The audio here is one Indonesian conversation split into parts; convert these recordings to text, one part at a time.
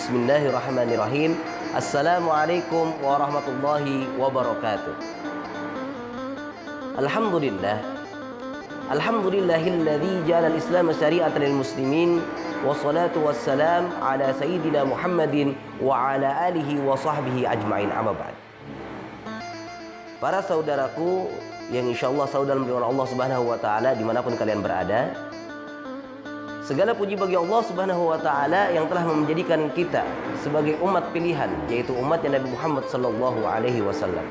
Bismillahirrahmanirrahim. Assalamualaikum warahmatullahi wabarakatuh. Alhamdulillahilladzi ja'ala al-Islam syari'atan lil muslimin wassalatu wassalam ala sayyidina Muhammadin wa ala alihi wa sahbihi ajma'in, amma ba'd. Para saudaraku yang insyaallah saudara mendengar Allah Subhanahu wa taala dimanapun kalian berada, segala puji bagi Allah Subhanahu wa taala yang telah menjadikan kita sebagai umat pilihan, yaitu umatnya Nabi Muhammad sallallahu alaihi wasallam.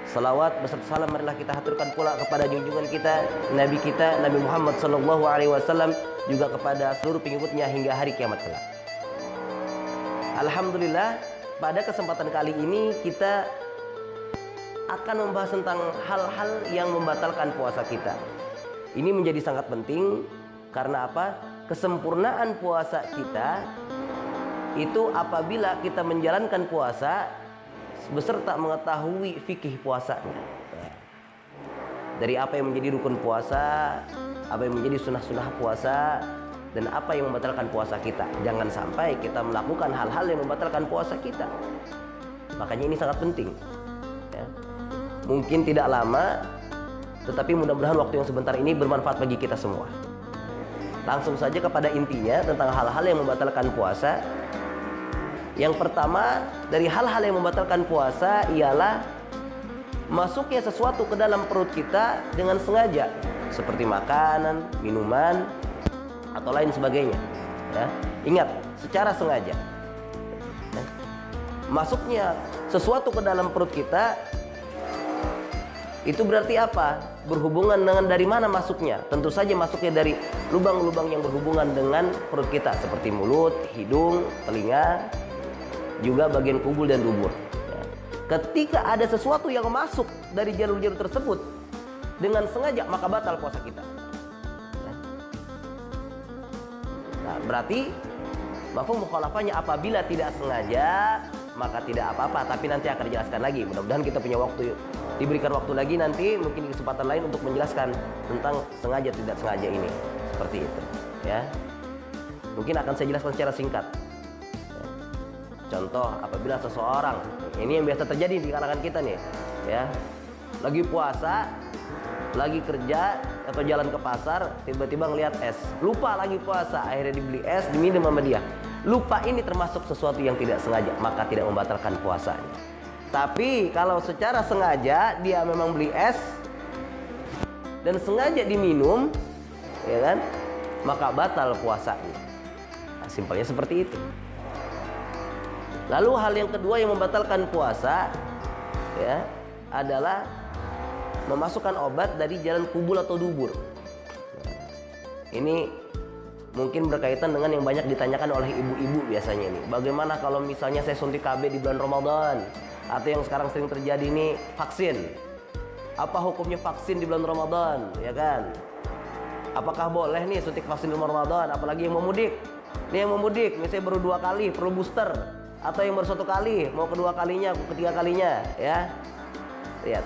Salawat beserta salam marilah kita haturkan pula kepada junjungan kita, Nabi kita Nabi Muhammad sallallahu alaihi wasallam, juga kepada seluruh pengikutnya hingga hari kiamat kelak. Alhamdulillah, pada kesempatan kali ini kita akan membahas tentang hal-hal yang membatalkan puasa kita. Ini menjadi sangat penting karena apa? Kesempurnaan puasa kita itu apabila kita menjalankan puasa beserta mengetahui fikih puasanya. Dari apa yang menjadi rukun puasa, apa yang menjadi sunnah-sunnah puasa, dan apa yang membatalkan puasa kita. Jangan sampai kita melakukan hal-hal yang membatalkan puasa kita. Makanya ini sangat penting ya. Mungkin tidak lama, tetapi mudah-mudahan waktu yang sebentar ini bermanfaat bagi kita semua. Langsung saja kepada intinya tentang hal-hal yang membatalkan puasa. Yang pertama dari hal-hal yang membatalkan puasa ialah masuknya sesuatu ke dalam perut kita dengan sengaja, seperti makanan, minuman, atau lain sebagainya ya. Ingat, secara sengaja ya. Masuknya sesuatu ke dalam perut kita itu berarti apa? Berhubungan dengan dari mana masuknya? Tentu saja masuknya dari lubang-lubang yang berhubungan dengan perut kita, seperti mulut, hidung, telinga, juga bagian kubul dan dubur ya. Ketika ada sesuatu yang masuk dari jalur-jalur tersebut dengan sengaja, maka batal puasa kita ya. Nah, berarti mafhum mukhalafahnya apabila tidak sengaja maka tidak apa-apa, tapi nanti akan dijelaskan lagi. Mudah-mudahan kita punya waktu, diberikan waktu lagi nanti, mungkin di kesempatan lain untuk menjelaskan tentang sengaja tidak sengaja ini, seperti itu ya. Mungkin akan saya jelaskan secara singkat ya. Contoh, apabila seseorang, ini yang biasa terjadi di kalangan kita nih ya, lagi puasa, lagi kerja atau jalan ke pasar, tiba-tiba ngelihat es, lupa lagi puasa, akhirnya dibeli es, diminum sama dia. Lupa ini termasuk sesuatu yang tidak sengaja, maka tidak membatalkan puasanya. Tapi kalau secara sengaja dia memang beli es dan sengaja diminum ya kan, maka batal puasanya. Nah, simpelnya seperti itu. Lalu hal yang kedua yang membatalkan puasa ya adalah memasukkan obat dari jalan kubul atau dubur. Ini mungkin berkaitan dengan yang banyak ditanyakan oleh ibu-ibu biasanya ini. Bagaimana kalau misalnya saya suntik KB di bulan Ramadan, atau yang sekarang sering terjadi ini vaksin. Apa hukumnya vaksin di bulan Ramadan, ya kan? Apakah boleh nih suntik vaksin di bulan Ramadan? Apalagi yang mau mudik. Ini yang mau mudik, misalnya baru 2 kali, perlu booster, atau yang baru 1 kali, mau kedua kalinya, ketiga kalinya, ya. Lihat,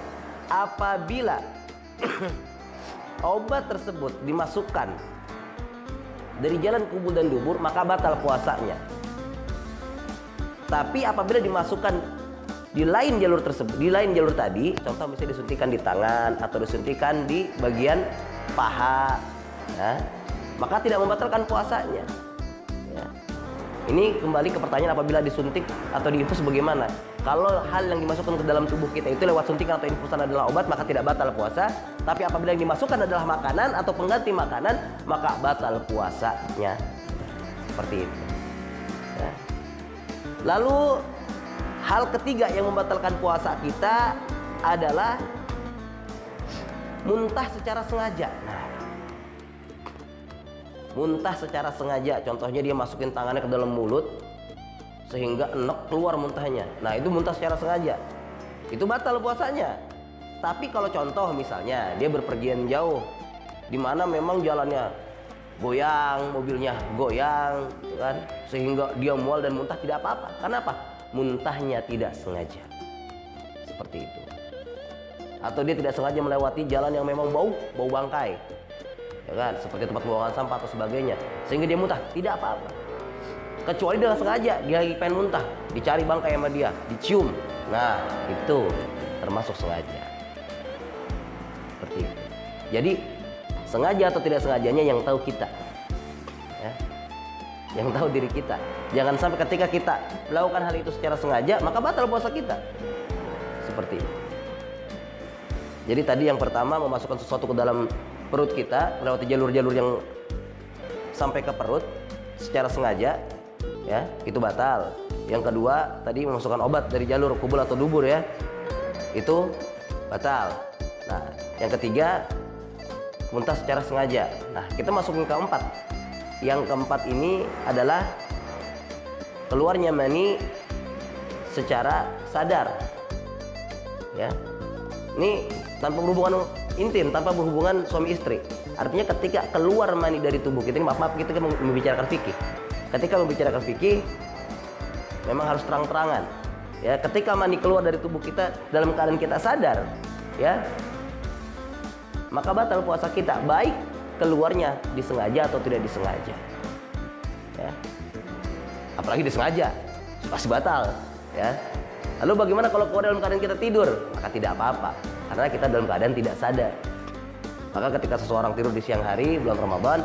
apabila obat tersebut dimasukkan dari jalan kubul dan dubur, maka batal puasanya. Tapi apabila dimasukkan di lain jalur tersebut, di lain jalur tadi, contoh misalnya disuntikan di tangan atau disuntikan di bagian paha ya, maka tidak membatalkan puasanya ya. Ini kembali ke pertanyaan, apabila disuntik atau diinfus bagaimana? Kalau hal yang dimasukkan ke dalam tubuh kita itu lewat suntikan atau infusan adalah obat, maka tidak batal puasa. Tapi apabila yang dimasukkan adalah makanan atau pengganti makanan, maka batal puasanya. Seperti itu ya. Lalu hal ketiga yang membatalkan puasa kita adalah muntah secara sengaja. Nah, muntah secara sengaja, contohnya dia masukin tangannya ke dalam mulut sehingga enek keluar muntahnya. Nah, itu muntah secara sengaja, itu batal puasanya. Tapi kalau contoh misalnya dia berpergian jauh, di mana memang jalannya goyang, mobilnya goyang, kan, sehingga dia mual dan muntah, tidak apa-apa. Kenapa? Muntahnya tidak sengaja, seperti itu. Atau dia tidak sengaja melewati jalan yang memang bau bangkai, ya kan, seperti tempat pembuangan sampah atau sebagainya, sehingga dia muntah, tidak apa-apa. kecuali dengan sengaja dia lagi pengen muntah, dicari bangkai sama dia, dicium. Nah, itu termasuk sengaja. Seperti itu. Jadi sengaja atau tidak sengajanya yang tahu kita, ya. Yang tahu diri kita. Jangan sampai ketika kita melakukan hal itu secara sengaja maka batal puasa kita. Seperti itu. Jadi tadi yang pertama, memasukkan sesuatu ke dalam perut kita melewati jalur-jalur yang sampai ke perut secara sengaja, ya, itu batal. Yang kedua tadi memasukkan obat dari jalur kubul atau dubur, ya, itu batal. Nah, yang ketiga muntah secara sengaja. Nah, kita masukin ke keempat. Yang keempat ini adalah keluarnya mani secara sadar, ya. Ini tanpa berhubungan intim, tanpa berhubungan suami istri. Artinya ketika keluar mani dari tubuh kita, ini maaf kita kan membicarakan fikih. Ketika membicarakan fikih memang harus terang-terangan, ya. Ketika mani keluar dari tubuh kita dalam keadaan kita sadar, ya, maka batal puasa kita, baik keluarnya disengaja atau tidak disengaja, ya. Apalagi disengaja pasti batal, ya. Lalu bagaimana kalau keluar dalam keadaan kita tidur? Maka tidak apa-apa, karena kita dalam keadaan tidak sadar. Maka ketika seseorang tidur di siang hari bulan Ramadan,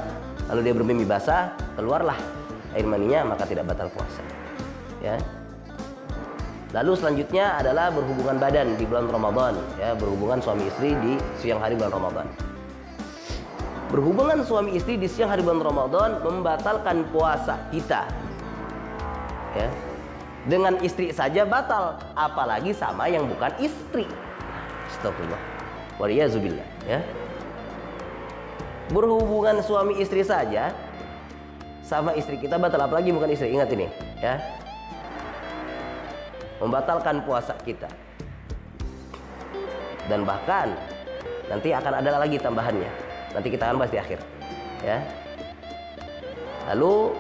lalu dia bermimpi basah, keluarlah air maninya, maka tidak batal puasa, ya. Lalu selanjutnya adalah berhubungan badan di bulan Ramadan, ya, berhubungan suami istri di siang hari bulan Ramadan. Berhubungan suami istri di siang hari bulan Ramadan membatalkan puasa kita, ya. Dengan istri saja batal, apalagi sama yang bukan istri. Astagfirullah. Waliyazubillah, ya. Berhubungan suami istri saja sama istri kita batal, apalagi bukan istri. Ingat ini, ya. Membatalkan puasa kita. Dan bahkan nanti akan ada lagi tambahannya. Nanti kita akan bahas di akhir, ya. Lalu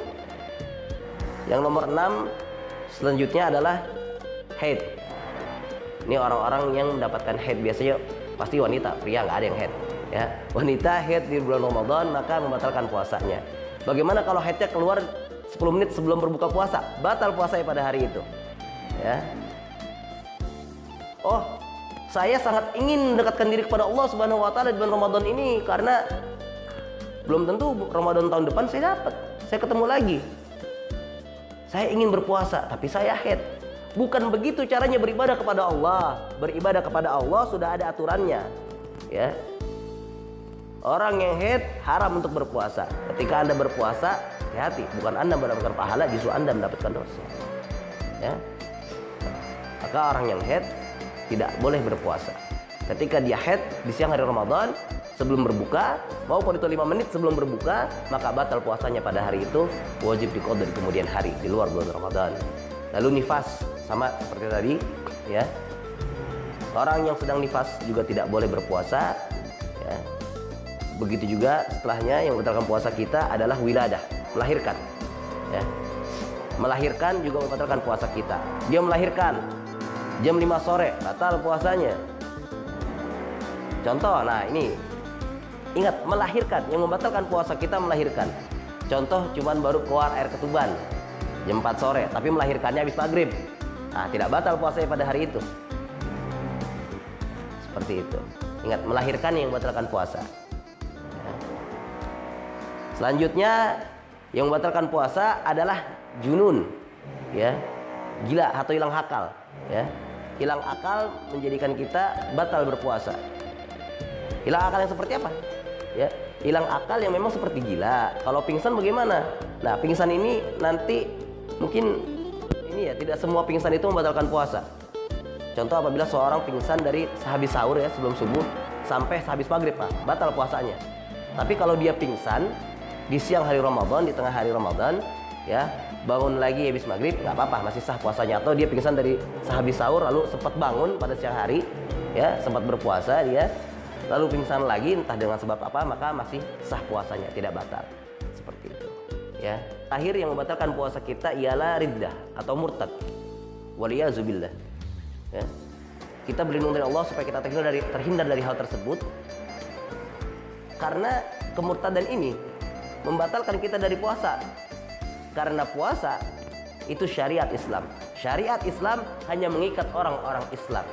yang nomor 6 selanjutnya adalah haid. Ini orang-orang yang mendapatkan haid, biasanya pasti wanita, pria nggak ada yang haid, ya. Wanita haid di bulan Ramadan maka membatalkan puasanya. Bagaimana kalau haidnya keluar 10 menit sebelum berbuka puasa? Batal puasanya pada hari itu, ya. Oh, saya sangat ingin mendekatkan diri kepada Allah Subhanahu wa taala di bulan Ramadan ini, karena belum tentu Ramadan tahun depan saya dapat, saya ketemu lagi. Saya ingin berpuasa tapi saya haid. Bukan begitu caranya beribadah kepada Allah. Beribadah kepada Allah sudah ada aturannya, ya. Orang yang haid haram untuk berpuasa. Ketika Anda berpuasa, hati-hati, bukan Anda mendapatkan pahala, justru Anda mendapatkan dosa, ya. Maka orang yang haid tidak boleh berpuasa. Ketika dia haid di siang hari Ramadan sebelum berbuka, maupun itu 5 menit sebelum berbuka, maka batal puasanya pada hari itu, wajib diqadha di kemudian hari di luar bulan Ramadan. Lalu nifas, sama seperti tadi, ya. Orang yang sedang nifas juga tidak boleh berpuasa, ya. Begitu juga setelahnya yang membatalkan puasa kita adalah wiladah, melahirkan, ya. Melahirkan juga membatalkan puasa kita. Dia melahirkan jam 5 sore, batal puasanya. Contoh, nah ini, ingat, melahirkan, yang membatalkan puasa kita melahirkan. Contoh, cuman baru keluar air ketuban jam 4 sore, tapi melahirkannya habis maghrib. Nah, tidak batal puasanya pada hari itu. Seperti itu. Ingat, melahirkan yang membatalkan puasa, ya. Selanjutnya yang membatalkan puasa adalah junun, ya, gila atau hilang akal, ya. Hilang akal menjadikan kita batal berpuasa. Hilang akal yang seperti apa? Ya, hilang akal yang memang seperti gila. Kalau pingsan bagaimana? Nah, pingsan ini nanti mungkin ini, ya, tidak semua pingsan itu membatalkan puasa. Contoh, apabila seorang pingsan dari sehabis sahur, ya, sebelum subuh sampai sehabis maghrib, nah, batal puasanya. Tapi kalau dia pingsan di siang hari Ramadan, di tengah hari Ramadan, ya, bangun lagi habis maghrib, nggak apa-apa, masih sah puasanya. Atau dia pingsan dari sehabis sahur lalu sempat bangun pada siang hari, ya, sempat berpuasa dia, lalu pingsan lagi entah dengan sebab apa, maka masih sah puasanya, tidak batal. Seperti itu, ya. Akhir yang membatalkan puasa kita ialah riddah atau murtad. Waliyazubillah, ya. Kita berlindung dari Allah supaya kita terhindar dari hal tersebut, karena kemurtadan ini membatalkan kita dari puasa. Karena puasa itu syariat Islam. Syariat Islam hanya mengikat orang-orang Islam.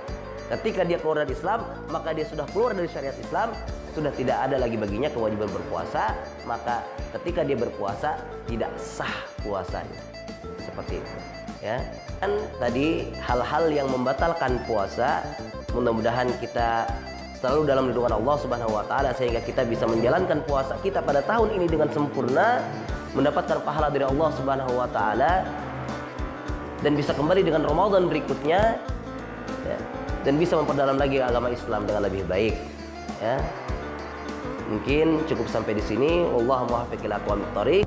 Ketika dia keluar dari Islam, maka dia sudah keluar dari syariat Islam, sudah tidak ada lagi baginya kewajiban berpuasa, maka ketika dia berpuasa tidak sah puasanya. Seperti itu, ya. Dan tadi hal-hal yang membatalkan puasa, mudah-mudahan kita selalu dalam lindungan Allah Subhanahu wa taala sehingga kita bisa menjalankan puasa kita pada tahun ini dengan sempurna, mendapatkan pahala dari Allah Subhanahu wa taala dan bisa kembali dengan Ramadan berikutnya, ya, dan bisa memperdalam lagi agama Islam dengan lebih baik, ya. Mungkin cukup sampai di sini. Wallahu muwaffiq ila aqwamit thoriq.